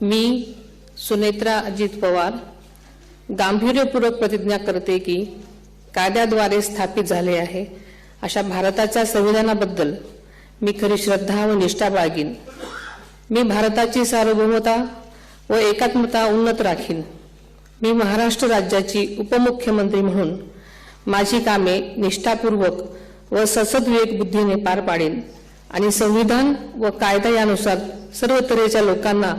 मी सुनेत्रा अजित पवार गांभीर्यपूर्वक प्रतिज्ञा करते की कायद्याद्वारे स्थापित झाले आहे अशा भारताच्या संविधानाबद्दल मी खरी श्रद्धा व निष्ठा बाळगीन। मी भारताची सार्वभौमता व एकात्मता उन्नत राखीन। मी महाराष्ट्र राज्याची उपमुख्यमंत्री म्हणून माझी कामे निष्ठापूर्वक व ससद्विवेक बुद्धीने पार पाडेन आणि संविधान व कायदा यानुसार सर्व तऱ्हेच्या लोकांना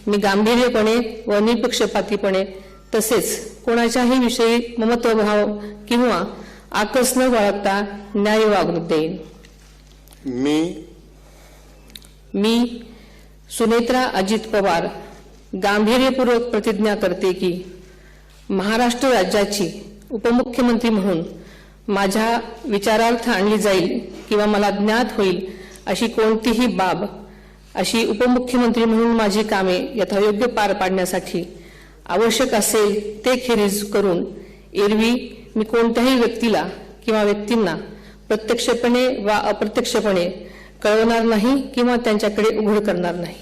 मी गांभीर्यपणे व निपक्षपातीपणे तसेच कोणाच्याही विषयी ममत्वभाव किंवा आकस न बाळगता न्याय वागणूक देईन। मी सुनेत्रा अजित पवार गांभीर्यपूर्वक प्रतिज्ञा करते की महाराष्ट्र राज्याची उपमुख्यमंत्री म्हणून माझ्या विचारार्थ आणली जाईल किंवा मला ज्ञात होईल अशी कोणतीही बाब अशी उपमुख्यमंत्री म्हणून माझी कामे यथायोग्य पार पाडण्यासाठी आवश्यक असेल ते खेरीज करून एरवी मी कोणत्याही व्यक्तीला किंवा व्यक्तींना प्रत्यक्षपणे वा अप्रत्यक्षपणे कळवणार नाही किंवा त्यांच्याकडे उघड करणार नाही।